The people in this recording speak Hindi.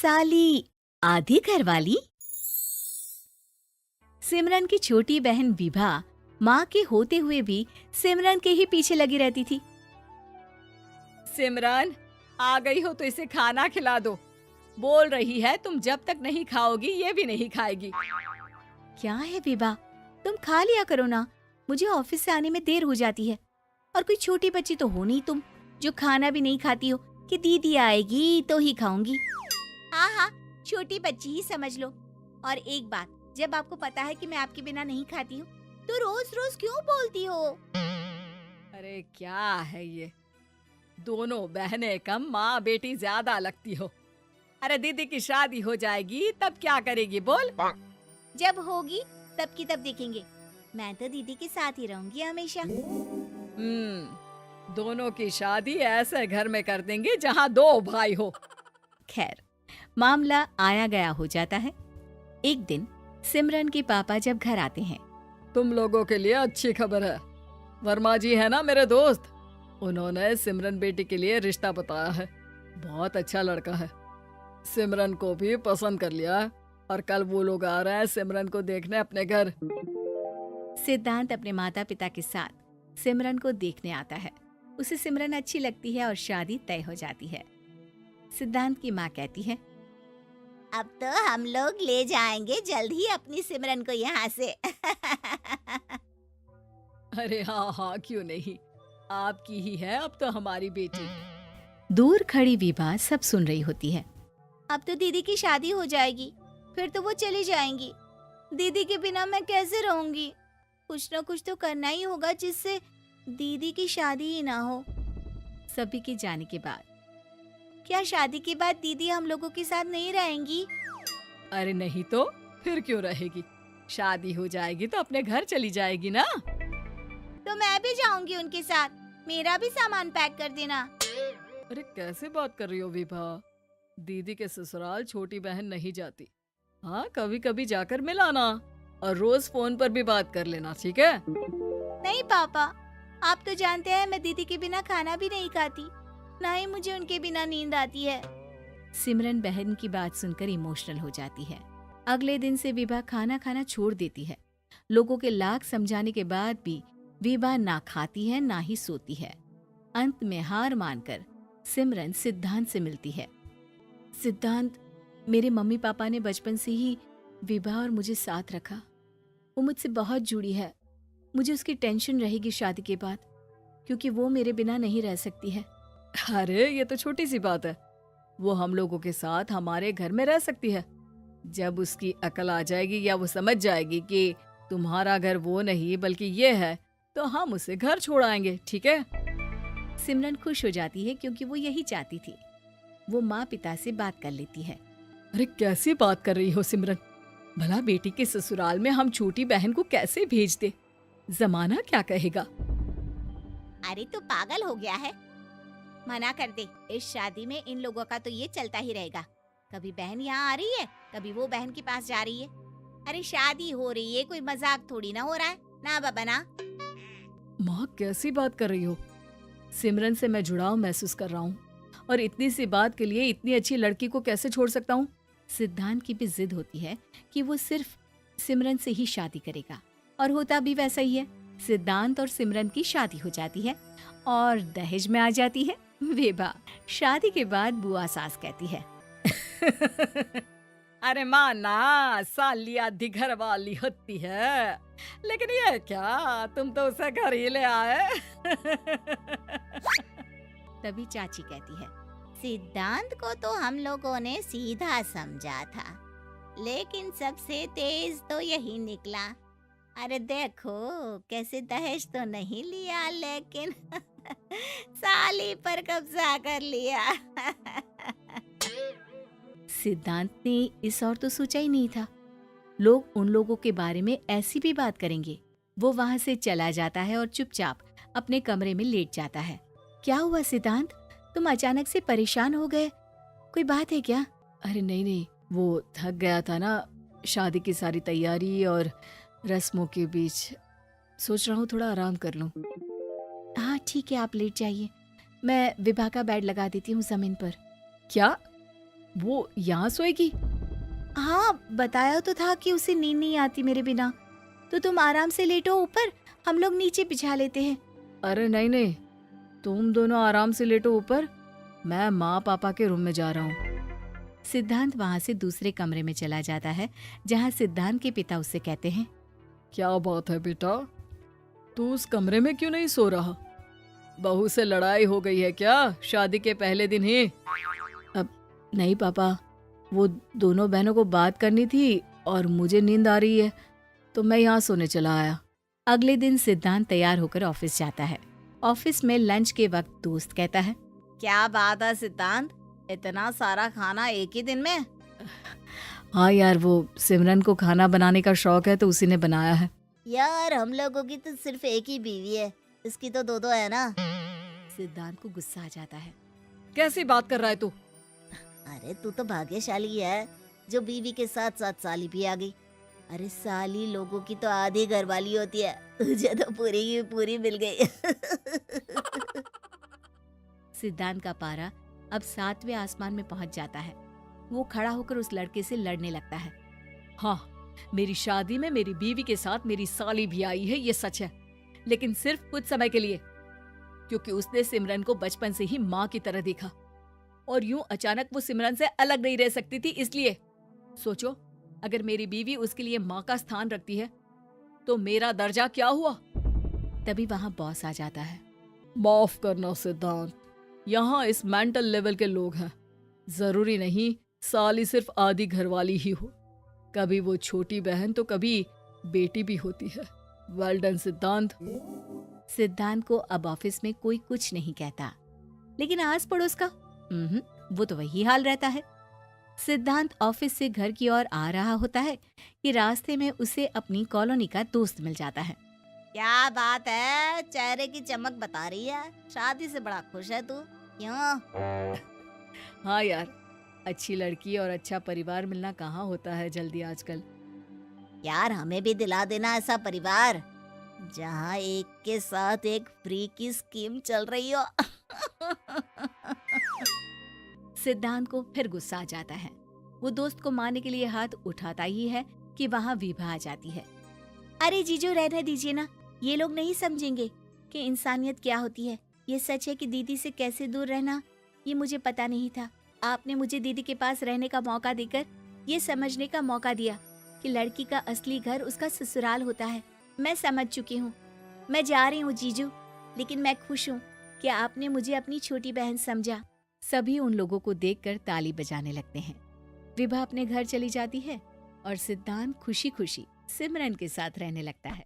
साली आधी घरवाली। सिमरन की छोटी बहन विभा माँ के होते हुए भी सिमरन के ही पीछे लगी रहती थी। सिमरन, आ गई हो तो इसे खाना खिला दो। बोल रही है तुम जब तक नहीं खाओगी ये भी नहीं खाएगी। क्या है विभा, तुम खा लिया करो ना, मुझे ऑफिस से आने में देर हो जाती है। और कोई छोटी बच्ची तो हो नहीं तुम जो खाना भी नहीं खाती हो कि दीदी आएगी तो ही खाऊंगी। हाँ हाँ, छोटी बच्ची ही समझ लो। और एक बात, जब आपको पता है कि मैं आपके बिना नहीं खाती हूँ तो रोज रोज क्यों बोलती हो? अरे क्या है ये, दोनों बहनें कम माँ बेटी ज्यादा लगती हो। अरे दीदी की शादी हो जाएगी तब क्या करेगी बोल? जब होगी तब की तब देखेंगे। मैं तो दीदी के साथ ही रहूंगी हमेशा। दोनों की शादी ऐसे घर में कर देंगे जहाँ दो भाई हो। खैर, मामला आया गया हो जाता है। एक दिन सिमरन के पापा जब घर आते हैं, तुम लोगों के लिए अच्छी खबर है। वर्मा जी है ना मेरे दोस्त, उन्होंने सिमरन बेटी के लिए रिश्ता बताया है। बहुत अच्छा लड़का है, सिमरन को भी पसंद कर लिया है और कल वो लोग आ रहे हैं सिमरन को देखने अपने घर। सिद्धांत अपने माता पिता के साथ सिमरन को देखने आता है। उसे सिमरन अच्छी लगती है और शादी तय हो जाती है। सिद्धांत की माँ कहती है, अब तो हम लोग ले जाएंगे जल्द ही अपनी सिमरन को यहाँ से। अरे हाँ हाँ, क्यों नहीं, आपकी ही है अब तो हमारी बेटी। दूर खड़ी विभा सब सुन रही होती है। अब तो दीदी की शादी हो जाएगी, फिर तो वो चली जाएंगी। दीदी के बिना मैं कैसे रहूंगी? कुछ न कुछ तो करना ही होगा जिससे दीदी की शादी ही ना हो। सभी के जाने के बाद क्या शादी के बाद दीदी हम लोगों के साथ नहीं रहेंगी? अरे नहीं तो फिर क्यों रहेगी, शादी हो जाएगी तो अपने घर चली जाएगी ना। तो मैं भी जाऊंगी उनके साथ, मेरा भी सामान पैक कर देना। अरे कैसे बात कर रही हो विभा, दीदी के ससुराल छोटी बहन नहीं जाती। हाँ, कभी कभी जाकर मिलाना और रोज फोन पर भी बात कर लेना, ठीक है? नहीं पापा, आप तो जानते हैं मैं दीदी के बिना खाना भी नहीं खाती, ना ही मुझे उनके बिना नींद आती है। सिमरन बहन की बात सुनकर इमोशनल हो जाती है। अगले दिन से विभा खाना खाना छोड़ देती है। लोगों के लाख समझाने के बाद भी विभा ना खाती है ना ही सोती है। अंत में हार मानकर सिमरन सिद्धांत से मिलती है। सिद्धांत, मेरे मम्मी पापा ने बचपन से ही विभा और मुझे साथ रखा। वो मुझसे बहुत जुड़ी है। मुझे उसकी टेंशन रहेगी शादी के बाद, क्योंकि वो मेरे बिना नहीं रह सकती है। अरे ये तो छोटी सी बात है, वो हम लोगों के साथ हमारे घर में रह सकती है। जब उसकी अकल आ जाएगी या वो समझ जाएगी कि तुम्हारा घर वो नहीं बल्कि ये है, तो हम उसे घर छोड़ आएंगे, ठीक है? सिमरन खुश हो जाती है क्योंकि वो यही चाहती थी। वो माँ पिता से बात कर लेती है। अरे कैसी बात कर रही हो सिमरन, भला बेटी के ससुराल में हम छोटी बहन को कैसे भेज दे, जमाना क्या कहेगा? अरे तू पागल हो गया है, मना कर दे। इस शादी में इन लोगों का तो ये चलता ही रहेगा, कभी बहन यहाँ आ रही है, कभी वो बहन के पास जा रही है। अरे शादी हो रही है, कोई मजाक थोड़ी ना हो रहा है ना बाबा ना। माँ कैसी बात कर रही हो, सिमरन से मैं जुड़ाव महसूस कर रहा हूँ और इतनी सी बात के लिए इतनी अच्छी लड़की को कैसे छोड़ सकता हूँ? सिद्धांत की भी जिद होती है कि वो सिर्फ सिमरन से ही शादी करेगा, और होता भी वैसा ही है। सिद्धांत और सिमरन की शादी हो जाती है और दहेज में आ जाती है विभा। शादी के बाद बुआ सास कहती है, अरे माँ ना, साली आधी घर वाली होती है, लेकिन ये क्या, तुम तो उसे घर ही ले आए। तभी चाची कहती है, सिद्धांत को तो हम लोगों ने सीधा समझा था, लेकिन सबसे तेज तो यही निकला। अरे देखो कैसे दहेज तो नहीं लिया, लेकिन साली पर कब्जा कर लिया। सिद्धांत ने इस और तो सोचा ही नहीं था, लोग उन लोगों के बारे में ऐसी भी बात करेंगे। वो वहां से चला जाता है और चुपचाप अपने कमरे में लेट जाता है। क्या हुआ सिद्धांत, तुम अचानक से परेशान हो गए, कोई बात है क्या? अरे नहीं नहीं, वो थक गया था ना, शादी की सारी तैयारी और रस्मों के बीच, सोच रहा हूँ थोड़ा आराम कर लूँ। हाँ ठीक है, आप लेट जाइए, मैं विभा का बेड लगा देती हूँ जमीन पर। क्या? वो यहाँ सोएगी? हाँ, बताया तो था कि उसे नींद नहीं आती मेरे बिना। तो तुम आराम से लेटो ऊपर, हम लोग नीचे बिछा लेते हैं। अरे नहीं नहीं, तुम दोनों आराम से लेटो ऊपर, मैं माँ पापा के रूम में जा रहा हूँ। सिद्धांत वहाँ से दूसरे कमरे में चला जाता है, जहाँ सिद्धांत के पिता उससे कहते हैं, क्या बात है बेटा, तू उस कमरे में क्यों नहीं सो रहा? बहू से लड़ाई हो गई है क्या शादी के पहले दिन ही? अब नहीं पापा, वो दोनों बहनों को बात करनी थी और मुझे नींद आ रही है, तो मैं यहाँ सोने चला आया। अगले दिन सिद्धांत तैयार होकर ऑफिस जाता है। ऑफिस में लंच के वक्त दोस्त कहता है, क्या बात है सिद्धांत, इतना सारा खाना एक ही दिन में? हाँ यार, वो सिमरन को खाना बनाने का शौक है तो उसी ने बनाया है। यार हम लोगों की तो सिर्फ एक ही बीवी है, इसकी तो दो है ना। सिद्धांत को गुस्सा आ जाता है। कैसी बात कर रहा है तू? अरे तू तो भाग्यशाली है जो बीवी के साथ साथ साली भी आ गई। अरे साली लोगों की तो आधी घरवाली होती है, तुझे तो पूरी की पूरी मिल गई। सिद्धांत का पारा अब 7वें आसमान में पहुंच जाता है। वो खड़ा होकर उस लड़के से लड़ने लगता है। हाँ, मेरी शादी में मेरी बीवी के साथ मेरी साली भी आई है, ये सच है, लेकिन सिर्फ कुछ समय के लिए, क्योंकि उसने सिमरन को बचपन से ही माँ की तरह देखा और यूं अचानक वो सिमरन से अलग नहीं रह सकती थी। इसलिए सोचो, अगर मेरी बीवी उसके लिए माँ का स्थान रखती है तो मेरा दर्जा क्या हुआ? तभी वहाँ बॉस आ जाता है। माफ करना सिद्धांत, यहाँ इस मेंटल लेवल के लोग हैं, जरूरी नहीं साली सिर्फ आधी घरवाली ही हो, कभी वो छोटी बहन तो कभी बेटी भी होती है। वेल डन सिद्धांत। सिद्धांत को अब ऑफिस में कोई कुछ नहीं कहता, लेकिन आस पड़ोस का वो तो वही हाल रहता है। सिद्धांत ऑफिस से घर की ओर आ रहा होता है कि रास्ते में उसे अपनी कॉलोनी का दोस्त मिल जाता है। क्या बात है, चेहरे की चमक बता रही है, शादी से बड़ा खुश है तू, क्यों? हाँ यार, अच्छी लड़की और अच्छा परिवार मिलना कहाँ होता है जल्दी आजकल। यार हमें भी दिला देना ऐसा परिवार जहाँ एक के साथ एक फ्री की स्कीम चल रही हो। सिद्धांत को फिर गुस्सा आ जाता है। वो दोस्त को मारने के लिए हाथ उठाता ही है कि वहाँ विभा आ जाती है। अरे जीजू रहने दीजिए ना, ये लोग नहीं समझेंगे कि इंसानियत क्या होती है। ये सच है कि दीदी से कैसे दूर रहना ये मुझे पता नहीं था। आपने मुझे दीदी के पास रहने का मौका देकर ये समझने का मौका दिया कि लड़की का असली घर उसका ससुराल होता है। मैं समझ चुकी हूँ, मैं जा रही हूँ जीजू, लेकिन मैं खुश हूँ कि आपने मुझे अपनी छोटी बहन समझा। सभी उन लोगों को देखकर ताली बजाने लगते हैं। विभा अपने घर चली जाती है और सिद्धांत खुशी खुशी सिमरन के साथ रहने लगता है।